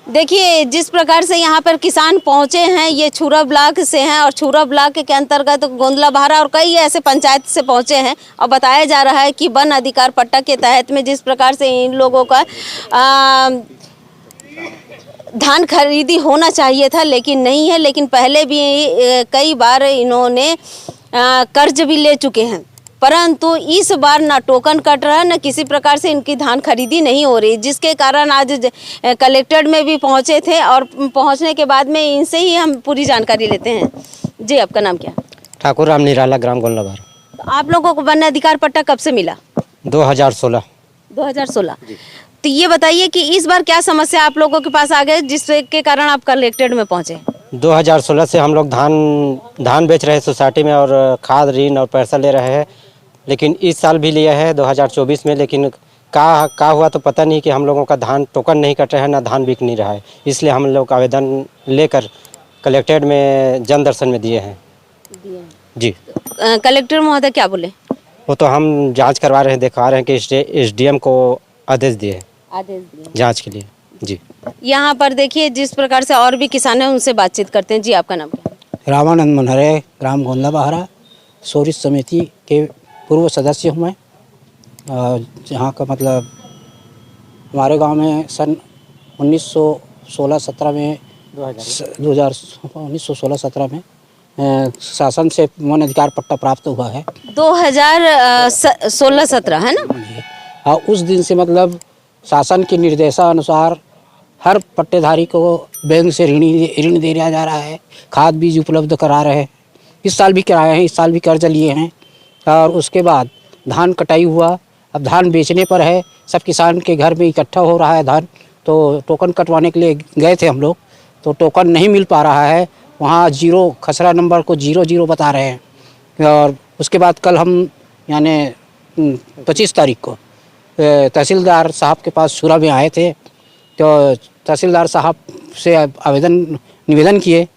देखिए, जिस प्रकार से यहाँ पर किसान पहुँचे हैं, ये छुरा ब्लॉक से हैं और छुरा ब्लॉक के अंतर्गत गोंदला बहारा और कई ऐसे पंचायत से पहुँचे हैं और बताया जा रहा है कि वन अधिकार पट्टा के तहत में जिस प्रकार से इन लोगों का धान खरीदी होना चाहिए था, लेकिन नहीं है। लेकिन पहले भी कई बार इन्होंने कर्ज भी ले चुके हैं, परंतु इस बार ना टोकन कट रहा है, ना किसी प्रकार से इनकी धान खरीदी नहीं हो रही, जिसके कारण आज कलेक्टर में भी पहुंचे थे और पहुंचने के बाद में इनसे ही हम पूरी जानकारी लेते हैं। जी, आपका नाम क्या? ठाकुर राम निराला, ग्राम गोंदला बहारा। तो आप लोगों को वन अधिकार पट्टा कब से मिला? 2016। 2016। तो ये बताइए कि इस बार क्या समस्या आप लोगों के पास आ गई जिसके कारण आप कलेक्टेड में पहुंचे? 2016 से हम लोग धान बेच रहे हैं सोसाइटी में और खाद ऋण और पैसा ले रहे हैं, लेकिन इस साल भी लिया है 2024 में, लेकिन का हुआ तो पता नहीं कि हम लोगों का धान टोकन नहीं कट रहा है, ना धान बिक नहीं रहा है। इसलिए हम लोग आवेदन लेकर कलेक्टेड में जन दर्शन में दिए हैं। जी। कलेक्टर महोदय क्या बोले? वो तो हम जांच करवा रहे हैं, दिखवा रहे हैं कि SDM को आदेश दिए जांच के लिए। जी। यहाँ पर देखिए, जिस प्रकार से और भी किसान हैं उनसे बातचीत करते हैं। जी, आपका नाम क्या? रामानंद मनहरे, ग्राम गोंदला बहारा, सोरित समिति के पूर्व सदस्य हूँ मैं। जहाँ का मतलब हमारे गांव में सन 1916-17 में 1916-17 में शासन से वन अधिकार पट्टा प्राप्त हुआ है। 2016-17 है ना? हाँ, उस दिन से मतलब शासन के निर्देशानुसार हर पट्टेधारी को बैंक से ऋण दे दिया जा रहा है, खाद बीज उपलब्ध करा रहे हैं। इस साल भी कराए हैं, इस साल भी कर्ज लिए हैं। और उसके बाद धान कटाई हुआ, अब धान बेचने पर है, सब किसान के घर में इकट्ठा हो रहा है धान। तो टोकन कटवाने के लिए गए थे हम लोग, तो टोकन नहीं मिल पा रहा है। वहाँ 0 खसरा नंबर को 00 बता रहे हैं। और उसके बाद कल हम यानी 25 तारीख को तहसीलदार साहब के पास छुरा में आए थे, तो तहसीलदार साहब से निवेदन किए,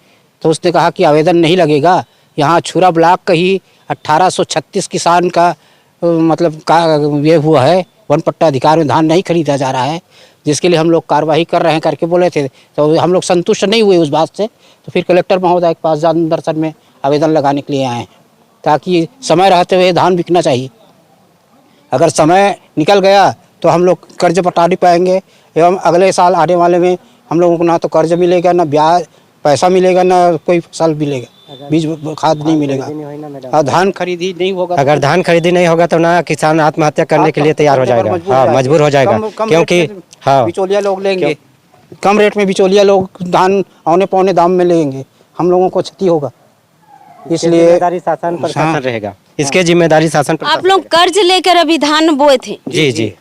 तो उसने कहा कि आवेदन नहीं लगेगा। यहाँ छुरा ब्लॉक का ही 1836 किसान का मतलब का ये हुआ है, वन पट्टा अधिकार में धान नहीं खरीदा जा रहा है, जिसके लिए हम लोग कार्रवाई कर रहे हैं करके बोले थे। तो हम लोग संतुष्ट नहीं हुए उस बात से, तो फिर कलेक्टर महोदय के पास जन दर्शन में आवेदन लगाने के लिए आए हैं, ताकि समय रहते हुए धान बिकना चाहिए। अगर समय निकल गया तो हम लोग कर्ज पटा नहीं पाएंगे, एवं अगले साल आने वाले में हम लोगों को ना तो कर्ज मिलेगा, ना ब्याज पैसा मिलेगा, ना कोई फसल मिलेगा, बीज खाद नहीं मिलेगा, और धान खरीदी नहीं होगा। अगर धान खरीदी नहीं होगा तो ना किसान आत्महत्या करने के लिए तैयार हो जाएगा। हाँ, मजबूर हो जाएगा, क्योंकि हाँ बिचौलिया लोग लेंगे, कम रेट में बिचौलिया लोग धान औने पौने दाम में लेंगे, हम लोगों को क्षति होगा। इसलिए जिम्मेदारी शासन प्रशासन रहेगा, इसके जिम्मेदारी शासन प्रशासन। आप लोग कर्ज लेकर अभी धान बोए थे? जी जी।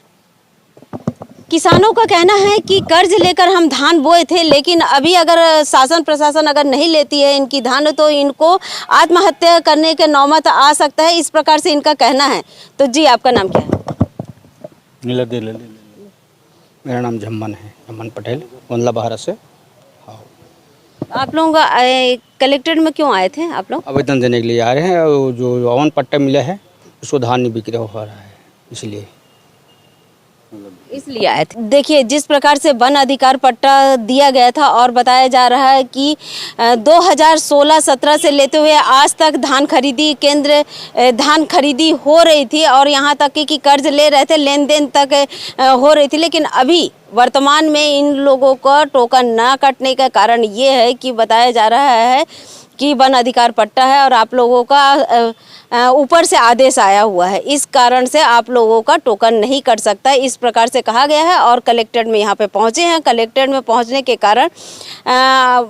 किसानों का कहना है कि कर्ज लेकर हम धान बोए थे, लेकिन अभी अगर शासन प्रशासन अगर नहीं लेती है इनकी धान, तो इनको आत्महत्या करने के नौबत आ सकता है, इस प्रकार से इनका कहना है। तो जी, आपका नाम क्या है? मेरा नाम झम्मन है, झम्मन पटेल, गोंदला बहारा से। आप लोग कलेक्टेड में क्यों आए थे? आप लोग आवेदन देने के लिए आ रहे हैं, और जो वन पट्टा मिला है उसको धान नहीं बिक्री हो रहा है, इसलिए आए थे। देखिए, जिस प्रकार से वन अधिकार पट्टा दिया गया था और बताया जा रहा है कि 2016-17 से लेते हुए आज तक धान खरीदी हो रही थी और यहाँ तक कि कर्ज ले रहे थे, लेन देन तक हो रही थी, लेकिन अभी वर्तमान में इन लोगों का टोकन ना कटने का कारण ये है कि बताया जा रहा है कि वन अधिकार पट्टा है और आप लोगों का ऊपर से आदेश आया हुआ है, इस कारण से आप लोगों का टोकन नहीं कट सकता, इस प्रकार से कहा गया है। और कलेक्टेड में यहाँ पे पहुँचे हैं, कलेक्टेड में पहुँचने के कारण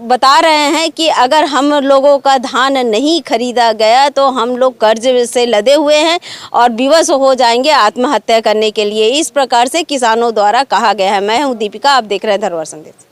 बता रहे हैं कि अगर हम लोगों का धान नहीं खरीदा गया तो हम लोग कर्ज से लदे हुए हैं और विवश हो जाएंगे आत्महत्या करने के लिए, इस प्रकार से किसानों द्वारा कहा गया है। मैं हूँ दीपिका, आप देख रहे हैं धरोहर संदेश।